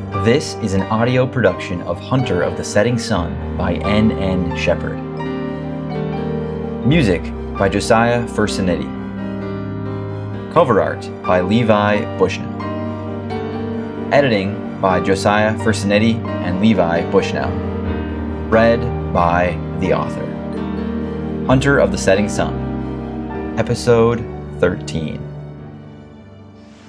This is an audio production of Hunter of the Setting Sun by N.N. Shepherd. Music by Josiah Fursanetti. Cover art by Levi Bushnell. Editing by Josiah Fursanetti and Levi Bushnell. Read by the author. Hunter of the Setting Sun. Episode 13.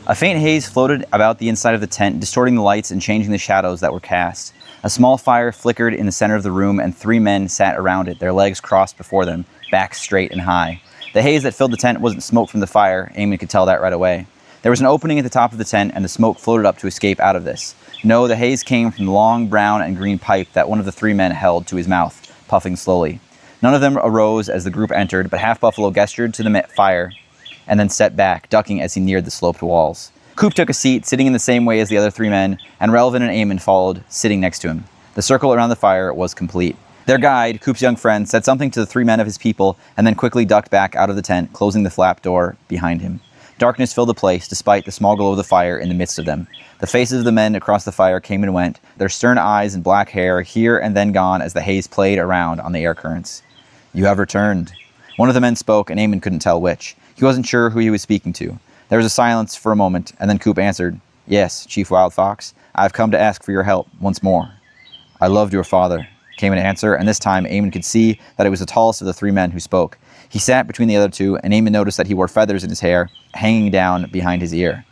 A faint haze floated about the inside of the tent, distorting the lights and changing the shadows that were cast. A small fire flickered in the center of the room, and 3 men sat around it, their legs crossed before them, backs straight and high. The haze that filled the tent wasn't smoke from the fire. Emmond could tell that right away. There was an opening at the top of the tent, and the smoke floated up to escape out of this. No, the haze came from the long brown and green pipe that one of the 3 men held to his mouth, puffing slowly. None of them arose as the group entered, but Half Buffalo gestured to the fire and then stepped back, ducking as he neared the sloped walls. Coop took a seat, sitting in the same way as the other 3 men, and Relvin and Emmond followed, sitting next to him. The circle around the fire was complete. Their guide, Coop's young friend, said something to the 3 men of his people, and then quickly ducked back out of the tent, closing the flap door behind him. Darkness filled the place, despite the small glow of the fire in the midst of them. The faces of the men across the fire came and went, their stern eyes and black hair here and then gone as the haze played around on the air currents. "You have returned." One of the men spoke, and Emmond couldn't tell which. He wasn't sure who he was speaking to. There was a silence for a moment, and then Coop answered, "Yes, Chief Wild Fox, I've come to ask for your help once more." "I loved your father," came an answer, and this time Emmond could see that it was the tallest of the 3 men who spoke. He sat between the other 2, and Emmond noticed that he wore feathers in his hair, hanging down behind his ear.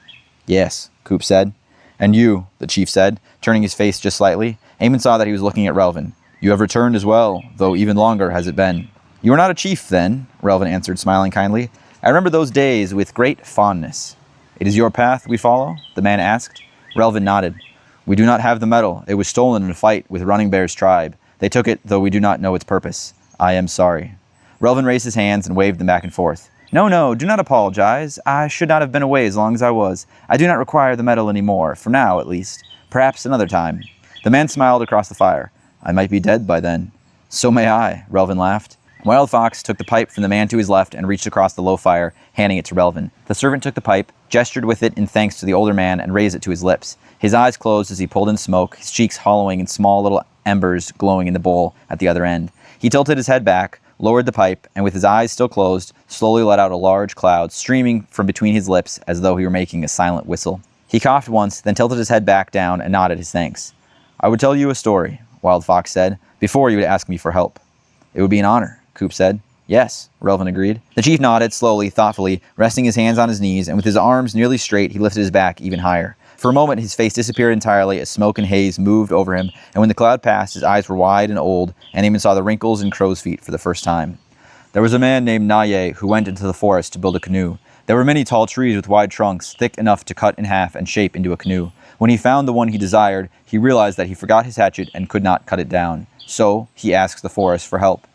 "Yes," Coop said. "And you," the chief said, turning his face just slightly. Emmond saw that he was looking at Relvin. "You have returned as well, though even longer has it been." "You are not a chief, then," Relvin answered, smiling kindly. "I remember those days with great fondness." "It is your path we follow?" the man asked. Relvin nodded. "We do not have the medal. It was stolen in a fight with Running Bear's tribe. They took it, though we do not know its purpose. I am sorry." Relvin raised his hands and waved them back and forth. No, do not apologize. I should not have been away as long as I was. I do not require the medal any more, for now at least. Perhaps another time." The man smiled across the fire. "I might be dead by then." "So may I," Relvin laughed. Wild Fox took the pipe from the man to his left and reached across the low fire, handing it to Relvin. The servant took the pipe, gestured with it in thanks to the older man, and raised it to his lips. His eyes closed as he pulled in smoke, his cheeks hollowing and small little embers glowing in the bowl at the other end. He tilted his head back, lowered the pipe, and with his eyes still closed, slowly let out a large cloud streaming from between his lips as though he were making a silent whistle. He coughed once, then tilted his head back down and nodded his thanks. "I would tell you a story," Wild Fox said, "before you would ask me for help." "It would be an honor," Coop said. "Yes," Relvin agreed. The chief nodded, slowly, thoughtfully, resting his hands on his knees, and with his arms nearly straight, he lifted his back even higher. For a moment, his face disappeared entirely as smoke and haze moved over him, and when the cloud passed, his eyes were wide and old, and Emmond saw the wrinkles in crow's feet for the first time. "There was a man named Naye who went into the forest to build a canoe. There were many tall trees with wide trunks, thick enough to cut in half and shape into a canoe. When he found the one he desired, he realized that he forgot his hatchet and could not cut it down. So he asked the forest for help.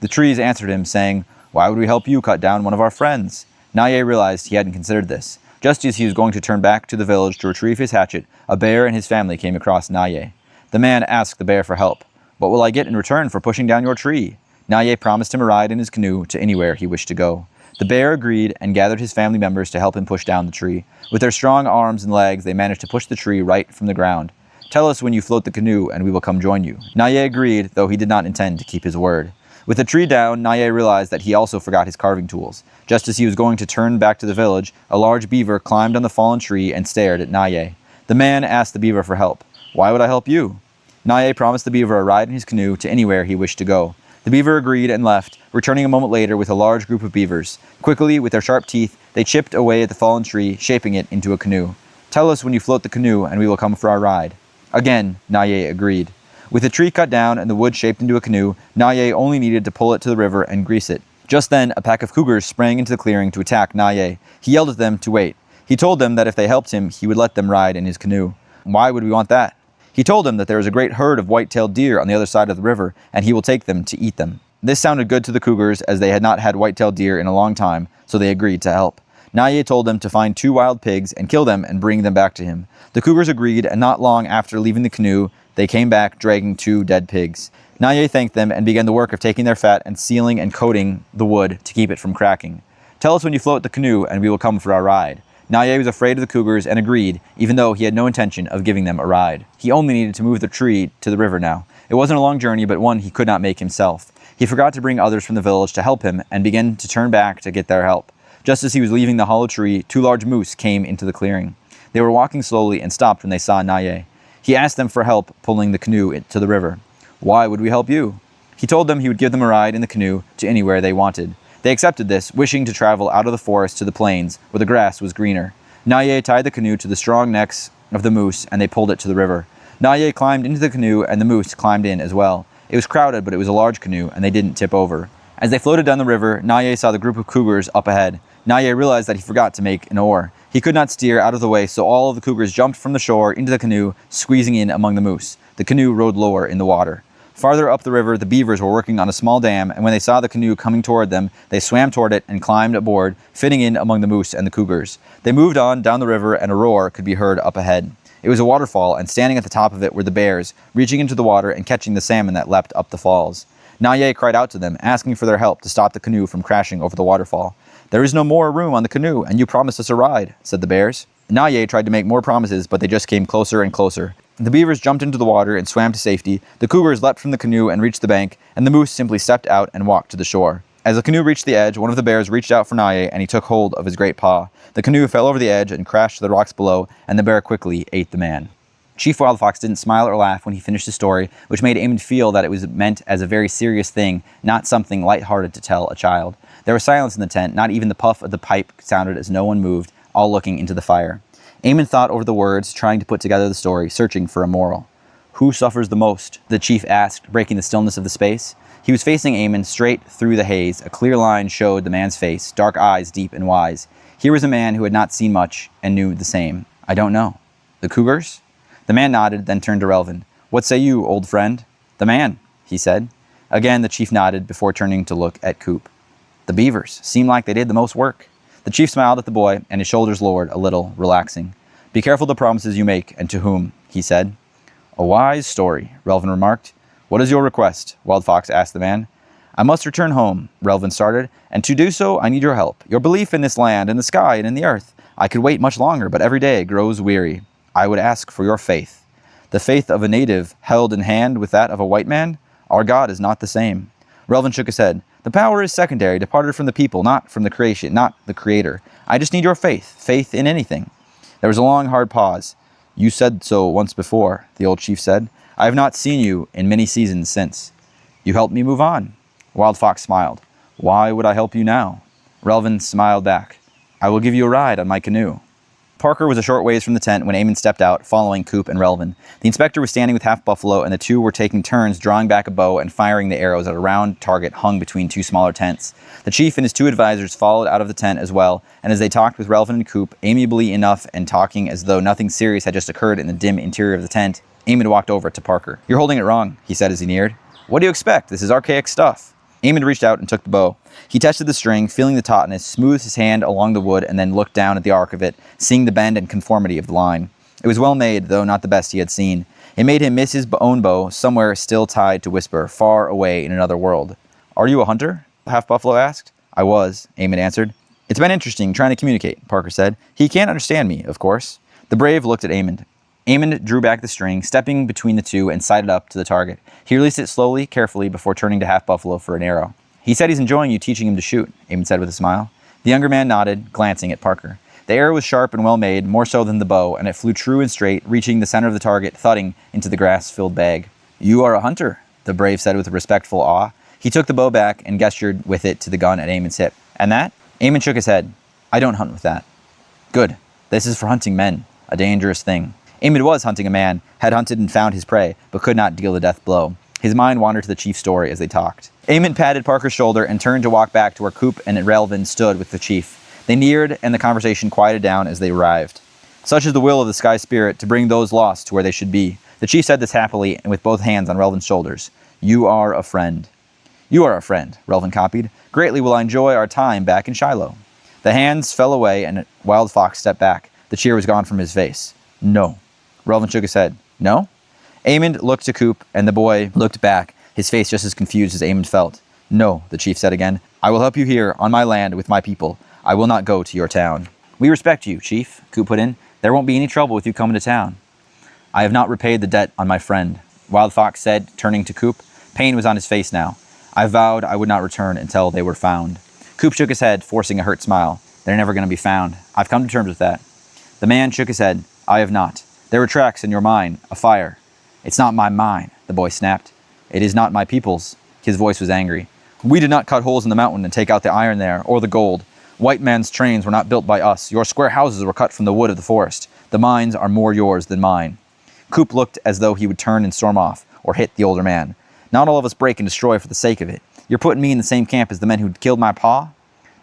The trees answered him, saying, 'Why would we help you cut down one of our friends?' Naye realized he hadn't considered this. Just as he was going to turn back to the village to retrieve his hatchet, a bear and his family came across Naye. The man asked the bear for help. 'What will I get in return for pushing down your tree?' Naye promised him a ride in his canoe to anywhere he wished to go. The bear agreed and gathered his family members to help him push down the tree. With their strong arms and legs, they managed to push the tree right from the ground. 'Tell us when you float the canoe, and we will come join you.' Naye agreed, though he did not intend to keep his word. With the tree down, Naye realized that he also forgot his carving tools. Just as he was going to turn back to the village, a large beaver climbed on the fallen tree and stared at Naye. The man asked the beaver for help. 'Why would I help you?' Naye promised the beaver a ride in his canoe to anywhere he wished to go. The beaver agreed and left, returning a moment later with a large group of beavers. Quickly, with their sharp teeth, they chipped away at the fallen tree, shaping it into a canoe. 'Tell us when you float the canoe, and we will come for our ride.' Again, Naye agreed. With the tree cut down and the wood shaped into a canoe, Naye only needed to pull it to the river and grease it. Just then, a pack of cougars sprang into the clearing to attack Naye. He yelled at them to wait. He told them that if they helped him, he would let them ride in his canoe. Why would we want that? He told them that there is a great herd of white-tailed deer on the other side of the river, and he will take them to eat them. This sounded good to the cougars, as they had not had white-tailed deer in a long time, so they agreed to help. Naye told them to find 2 wild pigs and kill them and bring them back to him. The cougars agreed, and not long after leaving the canoe, they came back dragging 2 dead pigs. Naye thanked them and began the work of taking their fat and sealing and coating the wood to keep it from cracking. 'Tell us when you float the canoe, and we will come for our ride.' Naye was afraid of the cougars and agreed, even though he had no intention of giving them a ride. He only needed to move the tree to the river now. It wasn't a long journey, but one he could not make himself. He forgot to bring others from the village to help him and began to turn back to get their help. Just as he was leaving the hollow tree, 2 large moose came into the clearing. They were walking slowly and stopped when they saw Naye. He asked them for help pulling the canoe to the river. "Why would we help you?" He told them he would give them a ride in the canoe to anywhere they wanted. They accepted this, wishing to travel out of the forest to the plains, where the grass was greener. Naye tied the canoe to the strong necks of the moose, and they pulled it to the river. Naye climbed into the canoe, and the moose climbed in as well. It was crowded, but it was a large canoe, and they didn't tip over. As they floated down the river, Naye saw the group of cougars up ahead. Naye realized that he forgot to make an oar. He could not steer out of the way, so all of the cougars jumped from the shore into the canoe, squeezing in among the moose. The canoe rode lower in the water. Farther up the river, the beavers were working on a small dam, and when they saw the canoe coming toward them, they swam toward it and climbed aboard, fitting in among the moose and the cougars. They moved on down the river, and a roar could be heard up ahead. It was a waterfall, and standing at the top of it were the bears, reaching into the water and catching the salmon that leapt up the falls. Naye cried out to them, asking for their help to stop the canoe from crashing over the waterfall. "There is no more room on the canoe, and you promised us a ride," said the bears. Naye tried to make more promises, but they just came closer and closer. The beavers jumped into the water and swam to safety. The cougars leapt from the canoe and reached the bank, and the moose simply stepped out and walked to the shore. As the canoe reached the edge, one of the bears reached out for Naye, and he took hold of his great paw. The canoe fell over the edge and crashed to the rocks below, and the bear quickly ate the man. Chief Wild Fox didn't smile or laugh when he finished his story, which made Emmond feel that it was meant as a very serious thing, not something lighthearted to tell a child. There was silence in the tent. Not even the puff of the pipe sounded as no one moved, all looking into the fire. Emmond thought over the words, trying to put together the story, searching for a moral. "Who suffers the most?" the chief asked, breaking the stillness of the space. He was facing Emmond straight through the haze. A clear line showed the man's face, dark eyes deep and wise. Here was a man who had not seen much and knew the same. "I don't know." "The cougars?" The man nodded, then turned to Relvin. "What say you, old friend?" "The man," he said. Again, the chief nodded before turning to look at Coop. "The beavers seem like they did the most work." The chief smiled at the boy, and his shoulders lowered a little, relaxing. "Be careful the promises you make, and to whom," he said. "A wise story," Relvin remarked. "What is your request?" Wild Fox asked the man. "I must return home," Relvin started, "and to do so I need your help, your belief in this land, in the sky, and in the earth. I could wait much longer, but every day grows weary. I would ask for your faith." "The faith of a native held in hand with that of a white man? Our God is not the same." Relvin shook his head. "The power is secondary, departed from the people, not from the creation, not the creator. I just need your faith in anything." There was a long, hard pause. "You said so once before," the old chief said. "I have not seen you in many seasons since." "You helped me move on." Wild Fox smiled. "Why would I help you now?" Relvin smiled back. "I will give you a ride on my canoe." Parker was a short ways from the tent when Emmond stepped out, following Coop and Relvin. The inspector was standing with Half Buffalo, and the two were taking turns drawing back a bow and firing the arrows at a round target hung between 2 smaller tents. The chief and his 2 advisors followed out of the tent as well, and as they talked with Relvin and Coop, amiably enough and talking as though nothing serious had just occurred in the dim interior of the tent, Emmond walked over to Parker. "You're holding it wrong," he said as he neared. "What do you expect? This is archaic stuff." Emmond reached out and took the bow. He tested the string, feeling the tautness, smoothed his hand along the wood, and then looked down at the arc of it, seeing the bend and conformity of the line. It was well made, though not the best he had seen. It made him miss his own bow, somewhere still tied to Whisper, far away in another world. "Are you a hunter?" Half Buffalo asked. "I was," Emmond answered. "It's been interesting trying to communicate," Parker said. "He can't understand me, of course." The brave looked at Emmond. Emmond drew back the string, stepping between the two, and sighted up to the target. He released it slowly, carefully, before turning to Half Buffalo for an arrow. "He said he's enjoying you teaching him to shoot," Emmond said with a smile. The younger man nodded, glancing at Parker. The arrow was sharp and well made, more so than the bow, and it flew true and straight, reaching the center of the target, thudding into the grass-filled bag. "You are a hunter," the brave said with respectful awe. He took the bow back and gestured with it to the gun at Emmond's hip. "And that?" Emmond shook his head. "I don't hunt with that." "Good. This is for hunting men, a dangerous thing." Emmond was hunting a man, had hunted and found his prey, but could not deal the death blow. His mind wandered to the chief's story as they talked. Emmond patted Parker's shoulder and turned to walk back to where Coop and Relvin stood with the chief. They neared, and the conversation quieted down as they arrived. "Such is the will of the Sky Spirit, to bring those lost to where they should be." The chief said this happily and with both hands on Relvin's shoulders. "You are a friend." "You are a friend," Relvin copied. "Greatly will I enjoy our time back in Shiloh." The hands fell away, and Wild Fox stepped back. The cheer was gone from his face. "No." Relvin shook his head. "No?" Emmond looked to Coop, and the boy looked back, his face just as confused as Emmond felt. "No," the chief said again. "I will help you here, on my land, with my people. I will not go to your town." We respect you, Chief, Coop put in. There won't be any trouble with you coming to town. I have not repaid the debt on my friend, Wild Fox said, turning to Coop. Pain was on his face now. I vowed I would not return until they were found. Coop shook his head, forcing a hurt smile. They're never going to be found. I've come to terms with that. The man shook his head. I have not. There were tracks in your mine, a fire. It's not my mine, the boy snapped. It is not my people's. His voice was angry. We did not cut holes in the mountain and take out the iron there, or the gold. White man's trains were not built by us. Your square houses were cut from the wood of the forest. The mines are more yours than mine. Coop looked as though he would turn and storm off, or hit the older man. Not all of us break and destroy for the sake of it. You're putting me in the same camp as the men who killed my pa?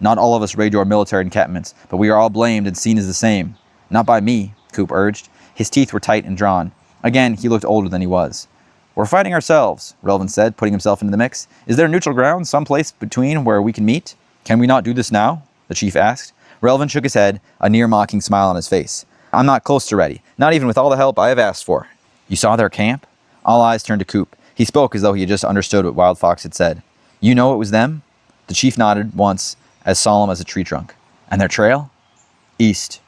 Not all of us raid your military encampments, but we are all blamed and seen as the same. Not by me, Coop urged. His teeth were tight and drawn. Again, he looked older than he was. We're fighting ourselves, Relvin said, putting himself into the mix. Is there neutral ground, someplace between where we can meet? Can we not do this now? The chief asked. Relvin shook his head, a near-mocking smile on his face. I'm not close to ready, not even with all the help I have asked for. You saw their camp? All eyes turned to Coop. He spoke as though he had just understood what Wild Fox had said. You know it was them? The chief nodded once, as solemn as a tree trunk. And their trail? East.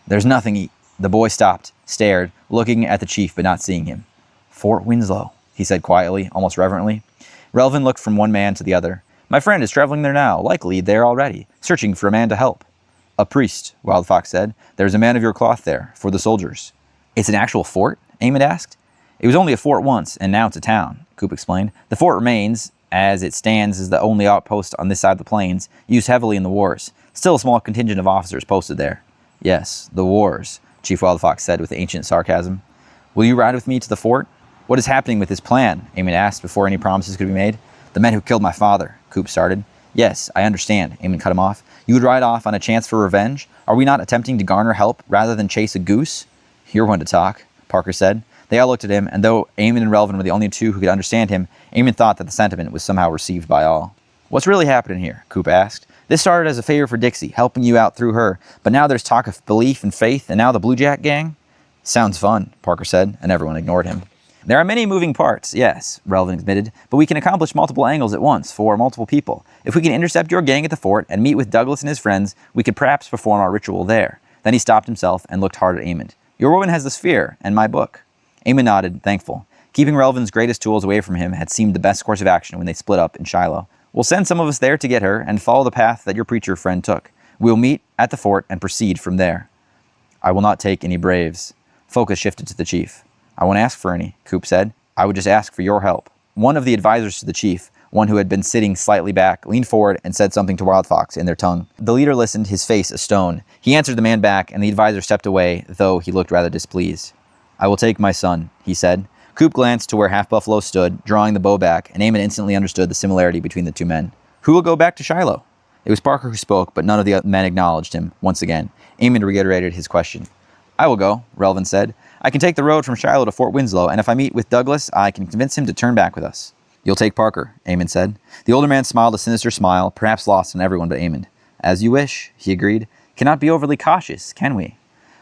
There's nothing The boy stopped, stared, looking at the chief but not seeing him. Fort Winslow, he said quietly, almost reverently. Relvin looked from one man to the other. My friend is traveling there now, likely there already, searching for a man to help. A priest, Wild Fox said. There's a man of your cloth there, for the soldiers. It's an actual fort? Emmond asked. It was only a fort once, and now it's a town, Coop explained. The fort remains, as it stands as the only outpost on this side of the plains, used heavily in the wars. Still a small contingent of officers posted there. Yes, the wars, Chief Wild Fox said with ancient sarcasm. Will you ride with me to the fort? What is happening with this plan? Emmond asked before any promises could be made. The men who killed my father, Coop started. Yes, I understand, Emmond cut him off. You would ride off on a chance for revenge? Are we not attempting to garner help rather than chase a goose? You're one to talk, Parker said. They all looked at him, and though Emmond and Relvin were the only two who could understand him, Emmond thought that the sentiment was somehow received by all. What's really happening here? Coop asked. This started as a favor for Dixie, helping you out through her, but now there's talk of belief and faith, and now the Blue Jack gang? Sounds fun, Parker said, and everyone ignored him. There are many moving parts, yes, Relvin admitted, but we can accomplish multiple angles at once for multiple people. If we can intercept your gang at the fort and meet with Douglas and his friends, we could perhaps perform our ritual there. Then he stopped himself and looked hard at Emmond. Your woman has the sphere, and my book. Emmond nodded, thankful. Keeping Relvin's greatest tools away from him had seemed the best course of action when they split up in Shiloh. We'll send some of us there to get her and follow the path that your preacher friend took. We'll meet at the fort and proceed from there. I will not take any braves. Focus shifted to the chief. I won't ask for any, Coop said. I would just ask for your help. One of the advisors to the chief, one who had been sitting slightly back, leaned forward and said something to Wild Fox in their tongue. The leader listened, his face a stone. He answered the man back, and the advisor stepped away, though he looked rather displeased. I will take my son, he said. Coop glanced to where Half Buffalo stood, drawing the bow back, and Emmond instantly understood the similarity between the two men. Who will go back to Shiloh? It was Parker who spoke, but none of the other men acknowledged him. Once again, Emmond reiterated his question. I will go, Relvin said. I can take the road from Shiloh to Fort Winslow, and if I meet with Douglas, I can convince him to turn back with us. You'll take Parker, Emmond said. The older man smiled a sinister smile, perhaps lost on everyone but Emmond. As you wish, he agreed. Cannot be overly cautious, can we?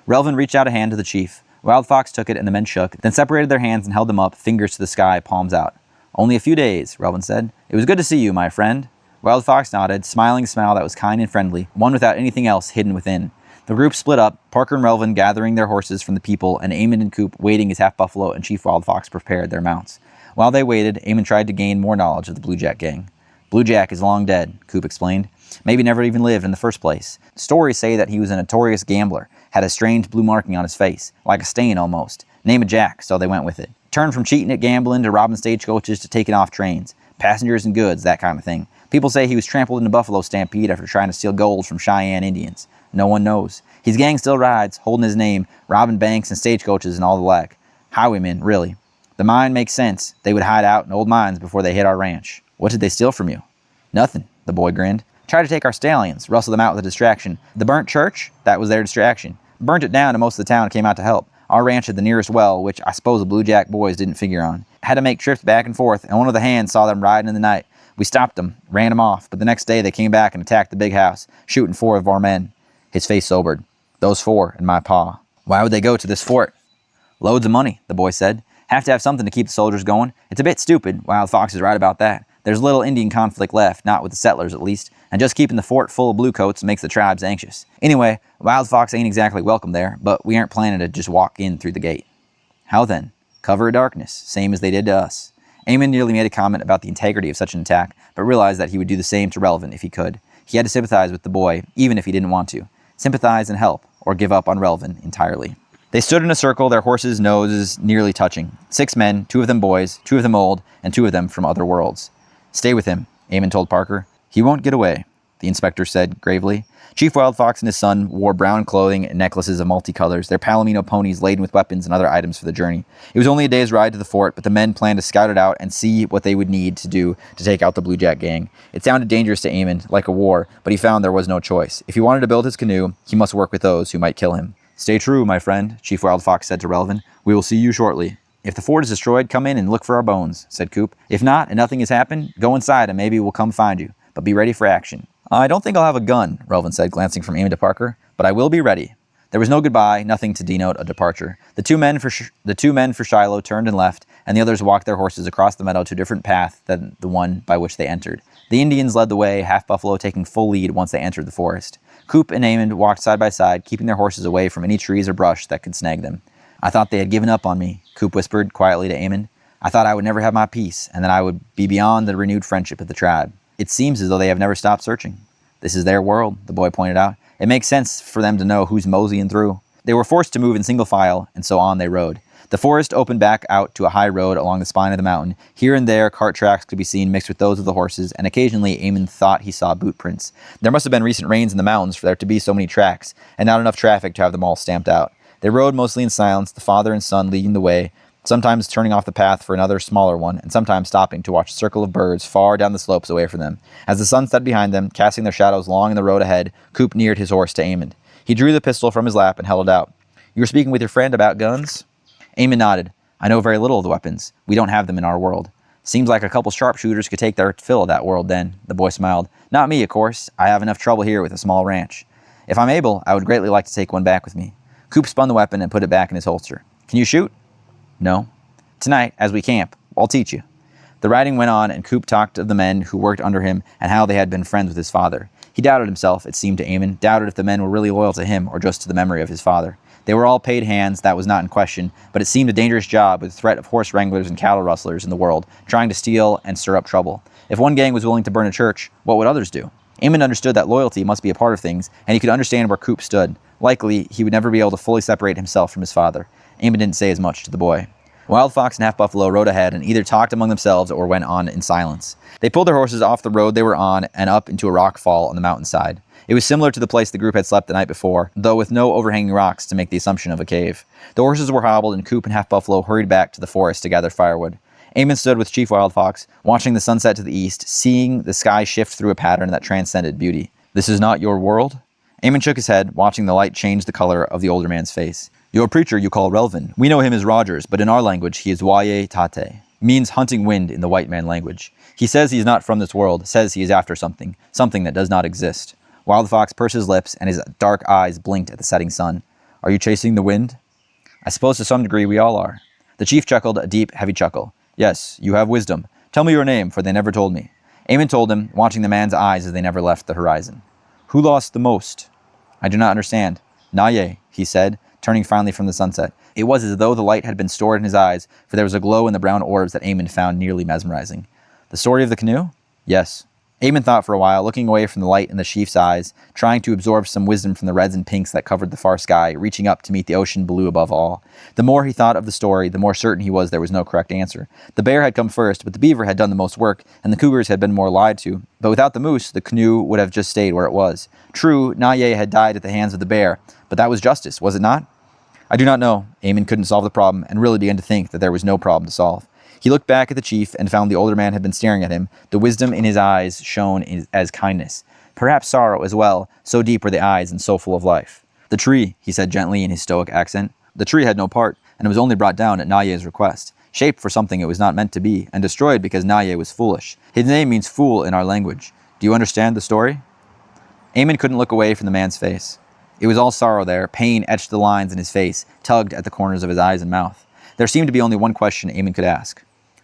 Relvin reached out a hand to the chief. Wild Fox took it and the men shook, then separated their hands and held them up, fingers to the sky, palms out. Only a few days, Relvin said. It was good to see you, my friend. Wild Fox nodded, smiling a smile that was kind and friendly, one without anything else hidden within. The group split up, Parker and Relvin gathering their horses from the people, and Emmond and Coop waiting as Half Buffalo and Chief Wild Fox prepared their mounts. While they waited, Emmond tried to gain more knowledge of the Blue Jack gang. Blue Jack is long dead, Coop explained. Maybe never even lived in the first place. Stories say that he was a notorious gambler, had a strange blue marking on his face, like a stain almost. Name of Jack, so they went with it. Turned from cheating at gambling to robbing stagecoaches to taking off trains. Passengers and goods, that kind of thing. People say he was trampled in a buffalo stampede after trying to steal gold from Cheyenne Indians. No one knows. His gang still rides, holding his name, robbing banks and stagecoaches and all the like. Highwaymen, really. The mine makes sense. They would hide out in old mines before they hit our ranch. What did they steal from you? Nothing, the boy grinned. Tried to take our stallions, rustle them out with a distraction. The burnt church? That was their distraction. Burnt it down and most of the town came out to help. Our ranch had the nearest well, which I suppose the Blue Jack boys didn't figure on. Had to make trips back and forth, and one of the hands saw them riding in the night. We stopped them, ran them off, but the next day they came back and attacked the big house, shooting 4 of our men. His face sobered. Those 4 and my pa. Why would they go to this fort? Loads of money, the boy said. Have to have something to keep the soldiers going. It's a bit stupid. Wild Fox is right about that. There's little Indian conflict left, not with the settlers at least, and just keeping the fort full of bluecoats makes the tribes anxious. Anyway, Wild Fox ain't exactly welcome there, but we aren't planning to just walk in through the gate. How then? Cover of darkness, same as they did to us. Emmond nearly made a comment about the integrity of such an attack, but realized that he would do the same to Relvin if he could. He had to sympathize with the boy, even if he didn't want to. Sympathize and help, or give up on Relvin entirely. They stood in a circle, their horses' noses nearly touching. 6 men, 2 of them boys, 2 of them old, and 2 of them from other worlds. Stay with him, Emmond told Parker. He won't get away, the inspector said gravely. Chief Wild Fox and his son wore brown clothing and necklaces of multicolors, their palomino ponies laden with weapons and other items for the journey. It was only a day's ride to the fort, but the men planned to scout it out and see what they would need to do to take out the Bluejack gang. It sounded dangerous to Emmond, like a war, but he found there was no choice. If he wanted to build his canoe, he must work with those who might kill him. Stay true, my friend, Chief Wild Fox said to Relvin. We will see you shortly. If the fort is destroyed, come in and look for our bones, said Coop. If not, and nothing has happened, go inside and maybe we'll come find you. But be ready for action. I don't think I'll have a gun, Relvin said, glancing from Emmond to Parker, but I will be ready. There was no goodbye, nothing to denote a departure. The two men for Shiloh turned and left, and the others walked their horses across the meadow to a different path than the one by which they entered. The Indians led the way, Half Buffalo taking full lead once they entered the forest. Coop and Emmond walked side by side, keeping their horses away from any trees or brush that could snag them. I thought they had given up on me, Coop whispered quietly to Emmond. I thought I would never have my peace, and that I would be beyond the renewed friendship of the tribe. It seems as though they have never stopped searching. This is their world, the boy pointed out. It makes sense for them to know who's moseying through. They were forced to move in single file, and so on they rode. The forest opened back out to a high road along the spine of the mountain. Here and there, cart tracks could be seen mixed with those of the horses, and occasionally Emmond thought he saw boot prints. There must have been recent rains in the mountains for there to be so many tracks, and not enough traffic to have them all stamped out. They rode mostly in silence, the father and son leading the way, sometimes turning off the path for another smaller one, and sometimes stopping to watch a circle of birds far down the slopes away from them. As the sun set behind them, casting their shadows long in the road ahead, Coop neared his horse to Emmond. He drew the pistol from his lap and held it out. You were speaking with your friend about guns? Emmond nodded. I know very little of the weapons. We don't have them in our world. Seems like a couple sharpshooters could take their fill of that world then, the boy smiled. Not me, of course. I have enough trouble here with a small ranch. If I'm able, I would greatly like to take one back with me. Coop spun the weapon and put it back in his holster. Can you shoot? No. Tonight, as we camp, I'll teach you. The riding went on, and Coop talked of the men who worked under him and how they had been friends with his father. He doubted himself, it seemed to Emmond, doubted if the men were really loyal to him or just to the memory of his father. They were all paid hands, that was not in question, but it seemed a dangerous job with the threat of horse wranglers and cattle rustlers in the world, trying to steal and stir up trouble. If one gang was willing to burn a church, what would others do? Emmond understood that loyalty must be a part of things, and he could understand where Coop stood. Likely, he would never be able to fully separate himself from his father. Emmond didn't say as much to the boy. Wild Fox and Half Buffalo rode ahead and either talked among themselves or went on in silence. They pulled their horses off the road they were on and up into a rock fall on the mountainside. It was similar to the place the group had slept the night before, though with no overhanging rocks to make the assumption of a cave. The horses were hobbled, and Coop and Half Buffalo hurried back to the forest to gather firewood. Emmond stood with Chief Wild Fox, watching the sunset to the east, seeing the sky shift through a pattern that transcended beauty. This is not your world? Emmond shook his head, watching the light change the color of the older man's face. Your preacher you call Relvin. We know him as Rogers, but in our language he is Waye Tate. Means hunting wind in the white man language. He says he is not from this world, says he is after something that does not exist. Wild Fox pursed his lips, and his dark eyes blinked at the setting sun. Are you chasing the wind? I suppose to some degree we all are. The chief chuckled a deep, heavy chuckle. Yes, you have wisdom. Tell me your name, for they never told me. Emmond told him, watching the man's eyes as they never left the horizon. Who lost the most? I do not understand. Naye, he said, turning finally from the sunset. It was as though the light had been stored in his eyes, for there was a glow in the brown orbs that Emmond found nearly mesmerizing. The story of the canoe? Yes. Emmond thought for a while, looking away from the light in the chief's eyes, trying to absorb some wisdom from the reds and pinks that covered the far sky, reaching up to meet the ocean blue above all. The more he thought of the story, the more certain he was there was no correct answer. The bear had come first, but the beaver had done the most work, and the cougars had been more lied to. But without the moose, the canoe would have just stayed where it was. True, Naye had died at the hands of the bear, but that was justice, was it not? I do not know. Emmond couldn't solve the problem, and really began to think that there was no problem to solve. He looked back at the chief and found the older man had been staring at him. The wisdom in his eyes shone as kindness. Perhaps sorrow as well, so deep were the eyes and so full of life. The tree, he said gently in his stoic accent. The tree had no part, and it was only brought down at Naye's request, shaped for something it was not meant to be, and destroyed because Naye was foolish. His name means fool in our language. Do you understand the story? Emmond couldn't look away from the man's face. It was all sorrow there. Pain etched the lines in his face, tugged at the corners of his eyes and mouth. There seemed to be only one question Emmond could ask.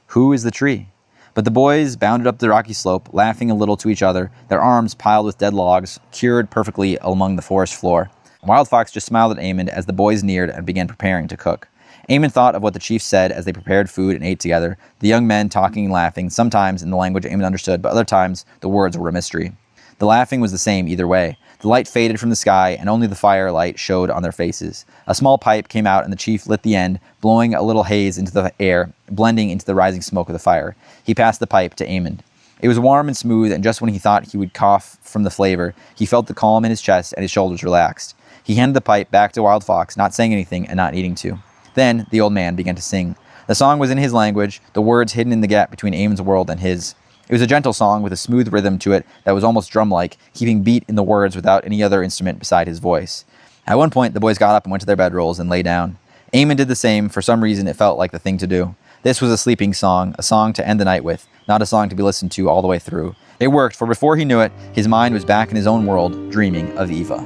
Who is the tree? But the boys bounded up the rocky slope, laughing a little to each other, their arms piled with dead logs, cured perfectly among the forest floor. Wild Fox just smiled at Emmond as the boys neared and began preparing to cook. Emmond thought of what the chief said as they prepared food and ate together, the young men talking and laughing, sometimes in the language Emmond understood, but other times the words were a mystery. The laughing was the same either way. The light faded from the sky, and only the firelight showed on their faces. A small pipe came out, and the chief lit the end, blowing a little haze into the air, blending into the rising smoke of the fire. He passed the pipe to Emmond. It was warm and smooth, and just when he thought he would cough from the flavor, he felt the calm in his chest and his shoulders relaxed. He handed the pipe back to Wild Fox, not saying anything and not needing to. Then the old man began to sing. The song was in his language, the words hidden in the gap between Emmond's world and his. It was a gentle song with a smooth rhythm to it that was almost drum-like, keeping beat in the words without any other instrument beside his voice. At one point, the boys got up and went to their bedrolls and lay down. Emmond did the same. For some reason, it felt like the thing to do. This was a sleeping song, a song to end the night with, not a song to be listened to all the way through. It worked, for before he knew it, his mind was back in his own world, dreaming of Eva.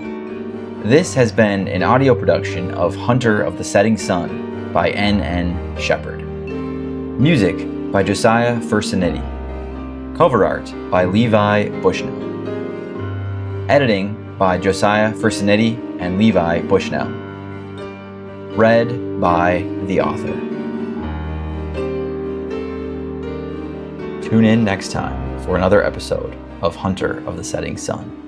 This has been an audio production of Hunter of the Setting Sun by N.N. Shepherd. Music by Josiah Fursanetti. Cover art by Levi Bushnell. Editing by Josiah Fursanetti and Levi Bushnell. Read by the author. Tune in next time for another episode of Hunter of the Setting Sun.